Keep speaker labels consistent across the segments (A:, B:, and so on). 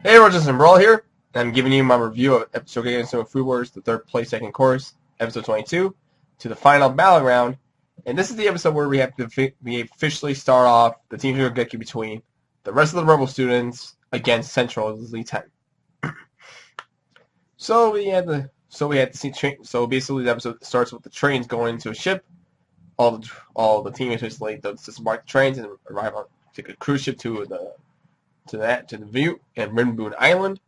A: Hey everyone, Justin Brawl here, and I'm giving you my review of Shokugeki Food Wars, the third place, second course, episode 22, to the final Battleground. And this is the episode where we officially start off the Team Shokugeki between the rest of the Rebel students against Central's Elite 10. So basically the episode starts with the trains going into a ship. All the teammates basically disembark the trains and arrive on take a cruise ship to the view and Rinboon Island.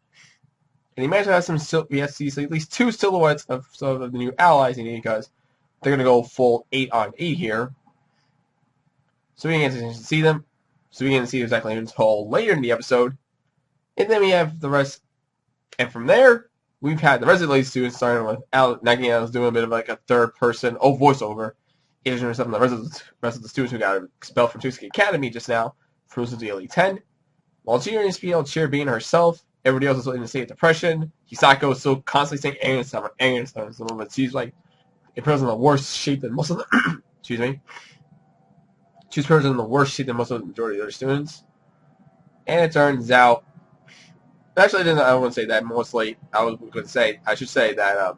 A: And he managed to have at least two silhouettes of some of the new allies he needed because they're going to go full 8-on-8 here. So we get to see them. So we get to see exactly until later in the episode. And then we have the rest. And from there, we've had the rest of the elite students starting with Nagina doing a bit of like a third person voiceover. Introducing some of the rest of the students who got expelled from Shokugeki Academy just now from the Elite 10. While Cheer being herself, everybody else is in a state of depression. Hisako is still constantly saying angry stuff. But she's like a person in the worst shape than most of the excuse me. She's a person in the worst shape than most of the majority of the other students. And it turns out actually I wouldn't say that mostly. I should say that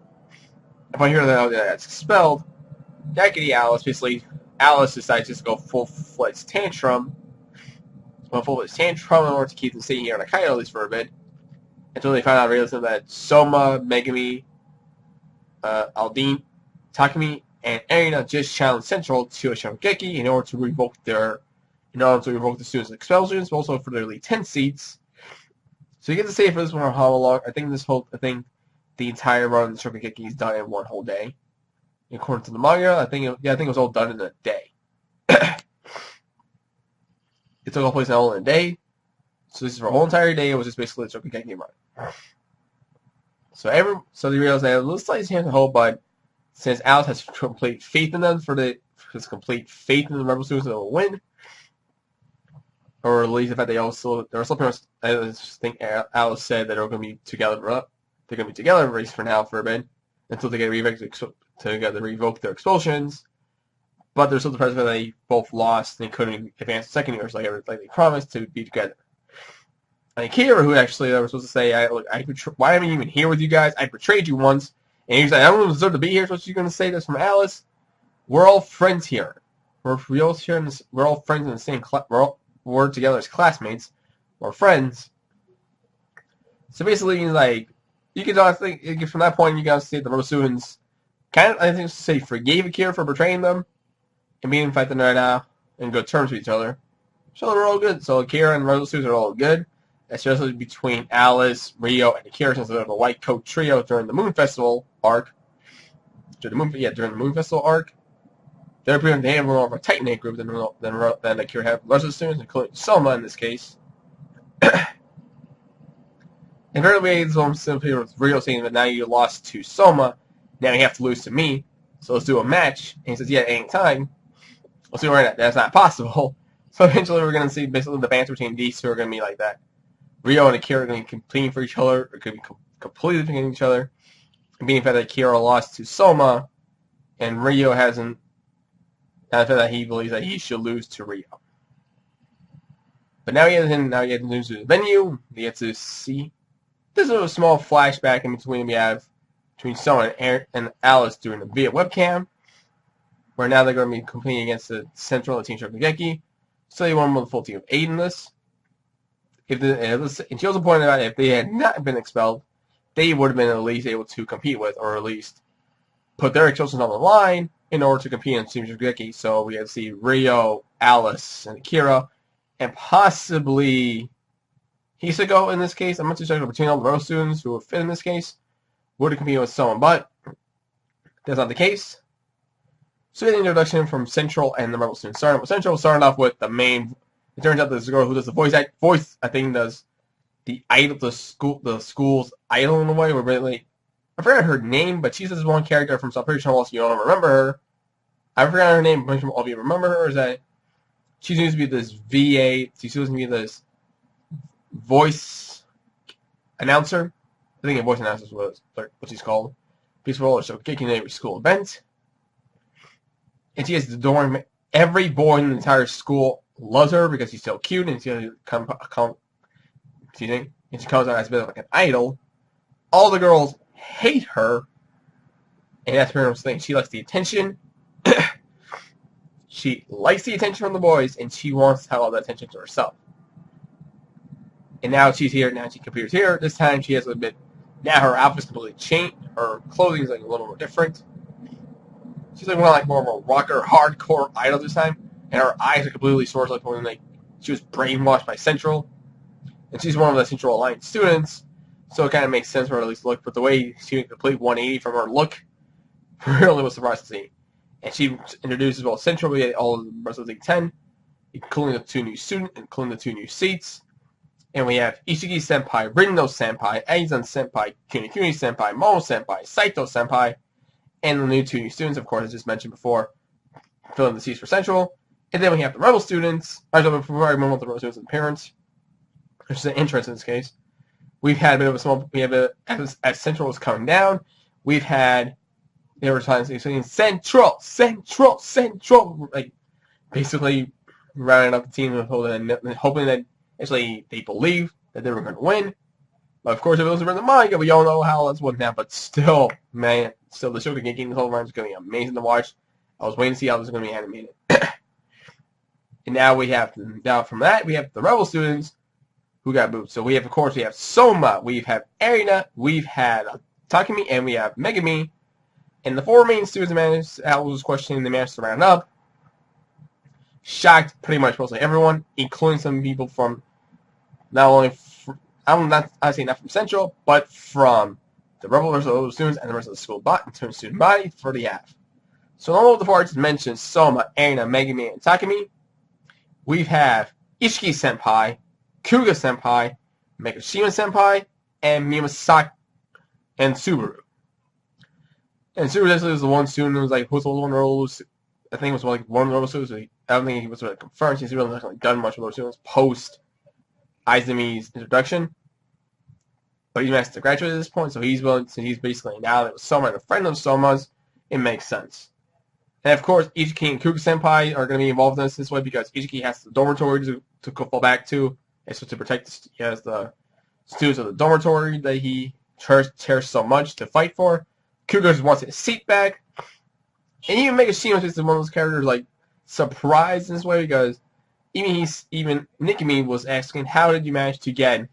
A: if I hear that that's expelled, Alice decides to go full-fledged tantrum. Full-fledged tantrum in order to keep them staying here on Hokkaido at least for a bit. Until they find out that Soma, Megami, Aldine, Takumi, and Erina just challenged Central to a Shokugeki in order to revoke the students' expulsions, but also for their Elite 10 seats. So you get to say for this one how long. I think the entire run of the Shokugeki is done in one whole day. According to the manga, I think it was all done in a day. It took all place all in a day. So this is for a whole entire day. It was just basically a Shokugeki run. So they realize they have a little slight chance of hope, but since Alice has complete faith in them his complete faith in the rebel students that will win, or at least the fact they are still parents. I think Alice said that they're going to be together. They're going to be together at least for now for a bit until they get revoke their expulsions. But they're still depressed that they both lost and they couldn't advance the second years like they promised to be together. And Akira, who actually they were supposed to say, why am I even here with you guys? I betrayed you once. And he's like, I don't deserve to be here. So what you going to say this from Alice? We're all friends here. We're all friends in the same class. We're together as classmates. We're friends. So basically, like, you can think from that point, you guys see the rebel students forgave Akira for betraying them and being fighting right now in good terms with each other. So they're all good. So Akira and rebel students are all good. Especially between Alice, Rio, and Akira, since they're the White Coat Trio during the Moon Festival arc. During the Moon Festival arc, they have more of a tight-knit group than Akira had. The rest of the students, including Soma in this case. And currently, it's almost simply with Rio saying that now you lost to Soma, now you have to lose to me, so let's do a match. And he says, yeah, any time. We'll see right now. That's not possible. So eventually, we're going to see basically the banter between these two are going to be like that. Rio and Akira are going to be competing for each other, or could be completely defeating each other. And being the fact that Akira lost to Soma, and Rio hasn't, and the fact that he believes that he should lose to Rio. But now he has to lose to the venue. We get to see. There's a small flashback in between between Soma and Alice during the via webcam, where now they're going to be competing against the Central Team Shokugeki. So they won with a full team of 8 in this. And she also pointed out if they had not been expelled, they would have been at least able to compete with, or at least put their expulsions on the line in order to compete in Team Shokugeki. So we had to see Rio, Alice, and Akira, and possibly Hisako in this case. I'm not too sure between all the rebel students who would fit in this case would have competed with someone, but that's not the case. So we had an introduction from Central and the rebel students. Central started off with the main. It turns out this girl who does the voice, I think, does the school's idol in a way. I forgot her name, but she's this one character from. So I'm pretty sure most of you don't remember her. I forgot her name, but all of you remember her. Is that she seems to be this VA? She seems to be this voice announcer. I think a voice announcer is what she's called. Peaceful Shokugeki in every school event, and she has the adoring. Every boy in the entire school loves her because she's so cute and she's and she comes out as a bit of like an idol. All the girls hate her, and that's pretty much the thing. She likes the attention. She likes the attention from the boys, and she wants to have all that attention to herself. And now she's here. Now she appears here. This time she has a bit. Now her outfit's completely changed. Her clothing is like a little more different. She's like more of a rocker, hardcore idol this time, and her eyes are completely sort of like she was brainwashed by Central, and she's one of the Central Alliance students, so it kind of makes sense for her to at least look. But the way she went complete 180 from her look really was surprising to see. And she introduces both Central, we had all of the rest of the 10, including the 2 new students, including the 2 new seats. And we have Ishiki Senpai, Rindo Senpai, Aizan Senpai, Kunikuni Senpai, Momo Senpai, Saito Senpai, and the new 2 new students, of course, as just mentioned before, filling the seats for Central. And then we have the Rebel students, before I move on to the Rebel students and parents, which is an entrance in this case. We've had a bit of a small, as Central was coming down, we've had, they were trying to say, Central, like, basically rounding up the team and hoping that actually they believed that they were going to win. But of course, if it was in the manga, we all know how that's went down. But still, man, the Shokugeki in the whole round is going to be amazing to watch. I was waiting to see how this is going to be animated. And now from that, we have the Rebel students who got moved. So we have, of course, we have Soma, we have Erina, we've had Takumi, and we have Megami. And the 4 main students managed, Al was questioning, they managed to round up. Shocked pretty much mostly everyone, including some people from not only, I say not from Central, but from the Rebel versus the students and the rest of the student body for the half. So all of the parts mentioned Soma, Erina, Megami, and Takumi. We have Ishiki Senpai, Kuga Senpai, Megashima Senpai, and Miyamasaki and Subaru. And Subaru actually was the one student who was like, who's the one role? I think it was like one of those students. I don't think he was really confirmed. He's really not done much with those students post Izumi's introduction. But he's managed to graduate at this point, so he's willing. So he's basically now that it was Soma and a friend of Soma's, it makes sense. And of course, Ichiki and Kuga Senpai are going to be involved in this way because Ichiki has the dormitory to fall back to, and so to protect he has the students of the dormitory that he cherished so much to fight for. Kuga just wants his seat back, and even Megashima is one of those characters like surprised in this way because even Nikimi was asking, "How did you manage to get?"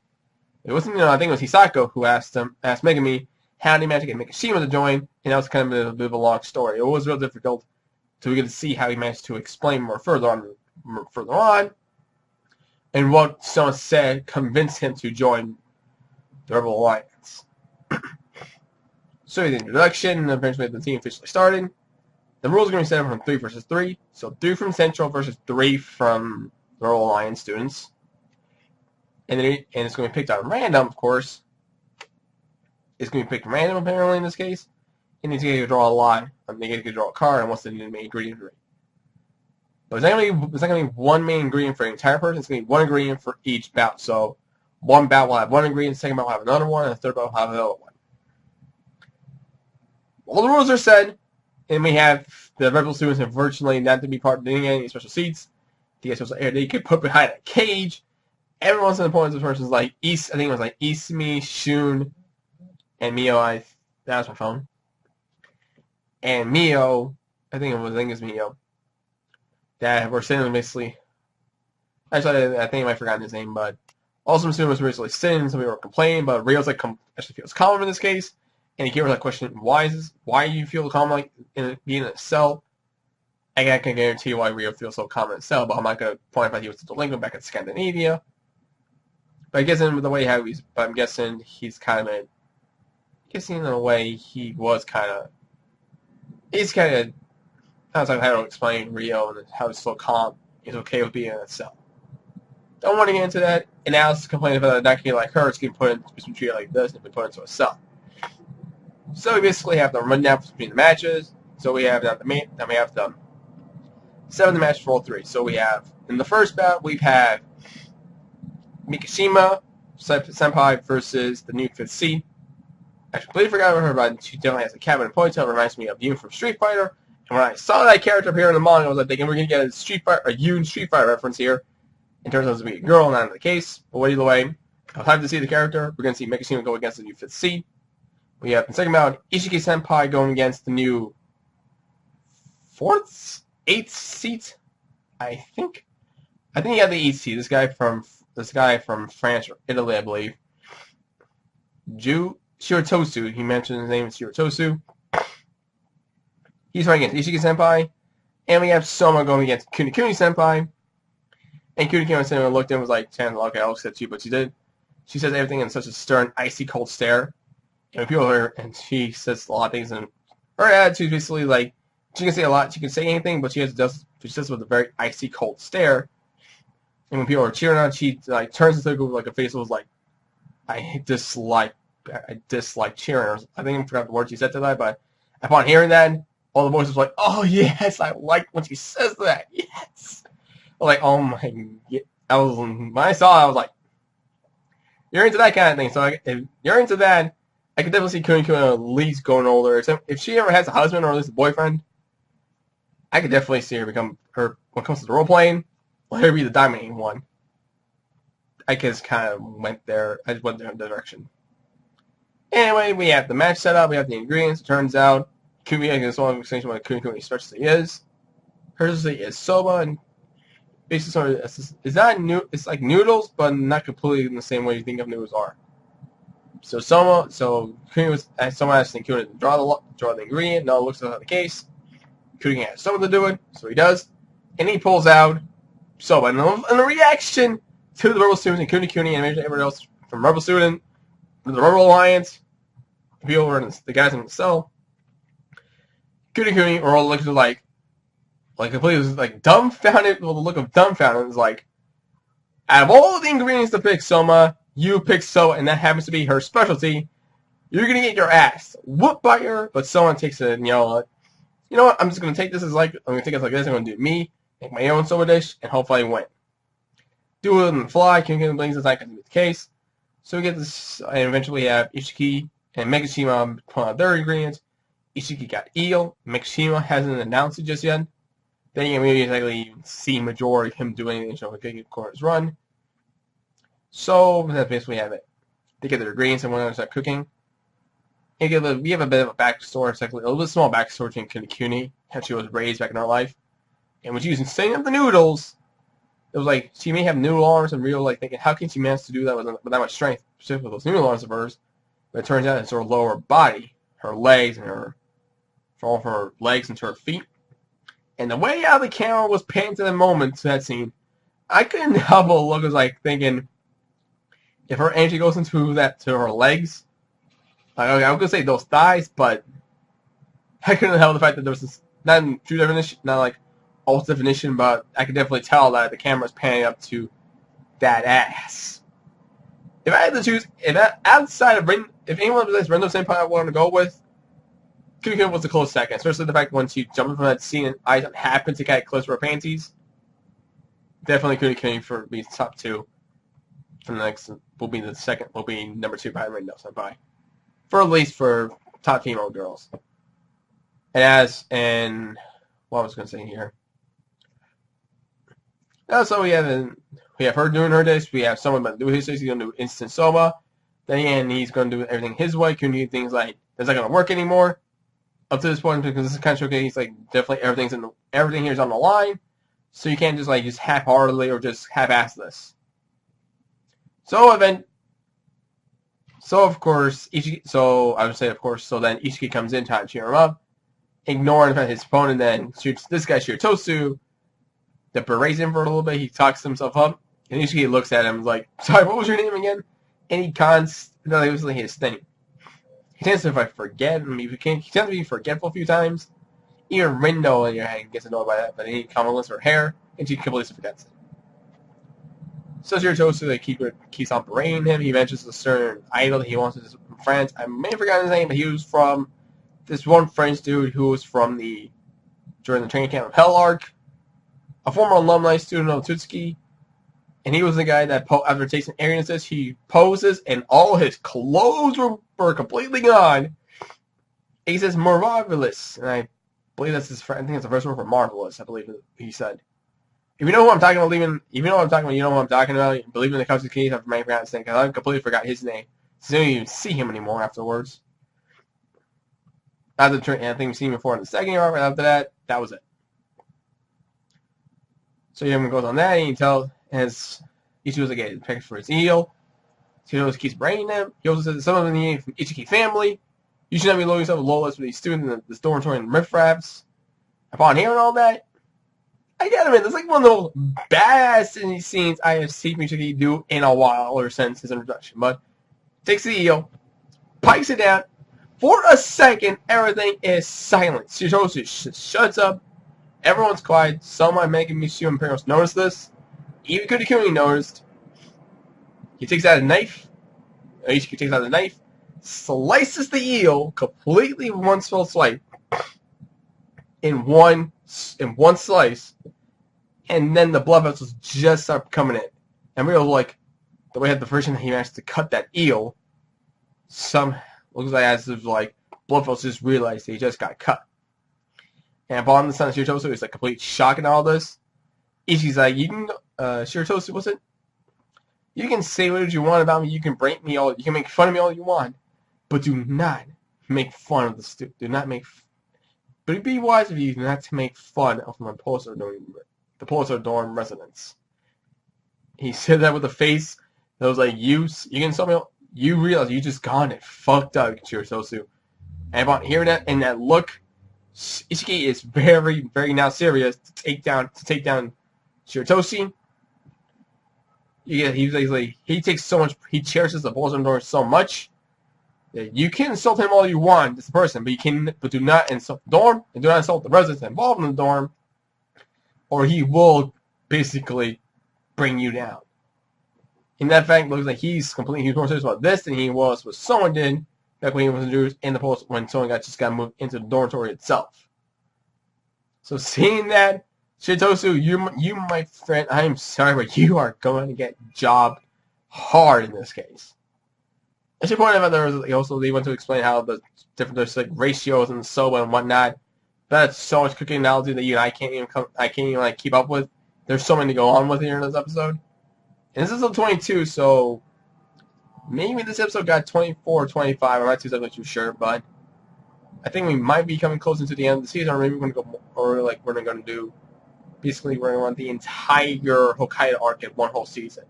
A: It wasn't, I think it was Hisako who asked Megami, "How did he manage to get Mikashima to join?" And that was kind of a bit of a long story. It was real difficult. So we get to see how he managed to explain more further on, and what someone said convinced him to join the Rebel Alliance. So the introduction, and eventually the team officially started. The rules are going to be set up from 3 versus 3. So 3 from Central versus 3 from the Rebel Alliance students. And it's going to be picked on random, of course. It's going to be picked random, apparently, in this case. And he's going to draw a line. They get to draw a card, and what's the main ingredient for it. But it's not going to be one main ingredient for the entire person. It's going to be one ingredient for each bout. So one bout will have one ingredient, the second bout will have another one, and the third bout will have another one. All the rules are said, and we have the Rebel students have virtually not to be part of any special seats. They could put behind a cage. Every once in a while, this person's like I think it was like Isumi, Shun, and Mio. That was my phone. And Mio, I think it was Mio. That were sitting basically. Actually, I think I might have forgotten his name, but also some students were basically sitting. Some people were complaining, but Rio's like actually feels calm in this case. And he gave her that question: Why do you feel calm like being in a cell? I can guarantee you why Rio feels so calm in a cell, but I'm not going to point out he was a delinquent back in Scandinavia. But I guess in the way how he's, but I'm guessing he's kind of, in a way he was kind of, he's kind of, I was like how to explain Rio and how he's so calm. He's okay with being in a cell. Don't want to get into that. And Alice is complaining about a donkey like her. It's getting put into treated like this and been put into a cell. So we basically have the rundown between the matches. So we have then we have the 7 matches for all 3. So we have in the first bout we have Mikashima Senpai versus the new 5th seed. I completely forgot about her, but she definitely has a cabin and ponytail. Reminds me of Yun from Street Fighter. And when I saw that character appear in the manga, I was like, thinking we're gonna get a Yun Street Fighter reference here. In terms of being a girl, not in the case. But either way, I'm hyped to see the character. We're going to see Mikashima go against the new 5th seed. We have the second round, Ishiki Senpai going against the new 4th, 8th seat, I think. I think he had the 8th seed. This guy from France or Italy, I believe. Shirotosu. He mentioned his name is Shirotosu. He's fighting against Ishiki Senpai. And we have Soma going against Kunikuni Senpai. And Kunikuni Senpai looked at him and was like, okay, I'll accept you, but she did. She says everything in such a stern, icy cold stare. And people hear, and she says a lot of things, and her attitude is basically like, she can say a lot, she can say anything, but she says with a very icy cold stare. And when people are cheering on, she like turns into like a face that was like, I dislike cheering. I think I forgot the word she said to that, but upon hearing that, all the voices were like, oh yes, I like when she says that, yes. I was like, oh my, when I saw it, I was like, you're into that kind of thing. So if you're into that, I could definitely see Kunikuni at least going older. Except if she ever has a husband or at least a boyfriend, I could definitely see her become her when it comes to the role playing. Let her be the dominating one. I just kind of went there. I just went there in that direction. Anyway, we have the match set up. We have the ingredients. It turns out Kunikuni is one of what Kunikuni specialty is. Her specialty is Soma, and basically sort of it's not new. It's like noodles, but not completely in the same way you think of noodles are. So Soma asked Kunikuni to draw the ingredient. No, it looks like the case. Kunikuni has Soma to do it, so he does, and he pulls out Soma. And the reaction to the Rebel students and Kunikuni and everyone else from Rebel Student, the Rebel Alliance, the people who are the guys in the cell, Kunikuni are all looking like completely like dumbfounded with the look of dumbfounded. It's like, out of all the ingredients to pick Soma, you pick Soma, and that happens to be her specialty. You're gonna get your ass whooped by her, but someone takes it and you know what? I'm just gonna take this as like I'm gonna take it like this. I'm gonna do me, make my own Soma dish, and hopefully win. Do it on the fly. Kunikuni believes it's not gonna be the case. So we get this, and eventually we have Ishiki and Mikashima put out their ingredients. Ishiki got eel. Mikashima hasn't announced it just yet. Then you can immediately see majority of him doing anything Shokugeki corners run. So that's basically have it. They get their ingredients and when they start cooking. We have a bit of a backstory, it's like a little bit small backstory to Kunikuni, how she was raised back in her life. And when she was setting up the noodles, it was like she may have noodle arms and real like thinking, how can she manage to do that with that much strength, specifically with those noodle arms of hers? But it turns out it's her lower body, her legs and all of her legs into her feet. And the way how the camera was panned to the moment to that scene, I couldn't help but look. I was like thinking, if her energy goes into to her legs, like, okay, I was gonna say those thighs, but I couldn't help the fact that there was this not in true definition, not like alt definition, but I could definitely tell that the camera was panning up to that ass. If I had to choose, if anyone besides Rendo Senpai I wanted to go with, Kunikuni was a close second, especially the fact when she jumped from that scene and eyes happened to get close to her panties. Definitely Kunikuni for being top two. For the next will be number 2 behind Rendo Senpai. For at least for top female girls. And what I was gonna say here. So we have her doing her dish. We have someone about to do his dish. He's gonna do instant Soma. Then again, he's gonna do everything his way. Kunikuni things like that's not gonna work anymore. Up to this point, because this is kind of showcase, he's like definitely everything here is on the line, so you can't just half-heartedly or just half-ass this. So then Ishiki comes in, trying to cheer him up, ignoring his opponent, then shoots this guy Shirotosu, that berates him for a little bit. He talks himself up, and Ishiki looks at him like, sorry, what was your name again? And he was like his thing. He tends to forget. He tends to be forgetful a few times. Even Rendo in your head gets annoyed by that, but he compliments her hair, and she completely forgets it. So Shirotosu keeps on berating him. He mentions a certain idol that he wants to from France. I may have forgotten his name, but he was from this one French dude who was from during the training camp of Hell Arc, a former alumni student of Tutsuki. And he was the guy that, after tasting alieness, he poses, and all his clothes were completely gone. He says, marvelous. And I believe that's I think it's the first word for marvelous, I believe he said. If you know who I'm talking about, if you know what I'm talking about, you know who I'm talking about. Believe in the Cubs case, I've forgotten his name, because I completely forgot his name. So I don't even see him anymore afterwards. After the I think we've seen him before in the second year, right after that, that was it. So he goes on that, and he tells his Ichigo to get picked for his eel. So he keeps bringing them. He also says some of them need from Ichiki family. You should not be loading yourself with low lists with these students in the dormitory and riffraffs. Upon hearing all that, I gotta admit, this is like one of the most badass scenes I have seen Ichiki do in a while, or since his introduction. But takes the eel, pikes it down. For a second, everything is silent. Shitoshi shuts up. Everyone's quiet. Soma making Michiyo and Peros notice this. Even Kurikuni noticed. He takes out a knife. Ichiki takes out a knife, slices the eel completely in one fell swipe, in one slice, and then the blood vessels just start coming in. And we were like, the way the version he managed to cut that eel, looks like as if like blood vessels just realized he just got cut. And upon the son of Shiritosu is like complete shock in all this. Ichiki's like, you can Shiritosu, was it? You can say what you want about me. You can break me all. You can make fun of me all you want, but do not make fun of the student. Do not make. But it'd be wise of you not to make fun of my the Polar dorm residents. He said that with a face that was like, you can insult me. You realize you just gone and fucked up, Shiritosu. And upon hearing that and that look, Ichiki is very, very now serious to take down Shiritoshi. Yeah, he takes so much. He cherishes the Polar dorm so much that you can insult him all you want, this person, but do not insult the dorm and do not insult the residents involved in the dorm, or he will basically bring you down. In that fact, it looks like he's more serious about this than he was what someone did back when he was introduced in the post when someone just got moved into the dormitory itself. So seeing that, Shitosu, you my friend, I am sorry, but you are going to get jobbed hard in this case. I should point out that they went to explain how the different there's like ratios and Soma and whatnot. That's so much cooking analogy that I can't even like keep up with. There's so many to go on with here in this episode. And this is episode 22, so maybe this episode got 24 or 25. I'm not too sure, but I think we might be coming closer to the end of the season, or maybe we're gonna do. Basically, we're going to run the entire Hokkaido arc in one whole season.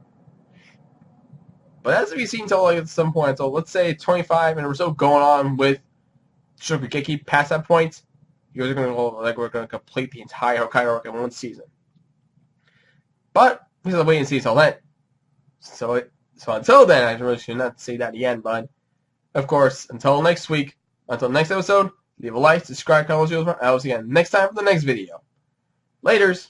A: But as we've seen until at some point, so let's say 25, and we're still going on with Shokugeki past that point, you guys are going to we're going to complete the entire Hokkaido arc in one season. But we have to wait and see until then. So until then, I really should not say that again, but of course, until next week, until next episode, leave a like, subscribe, comment, I will see you again next time for the next video. Laters.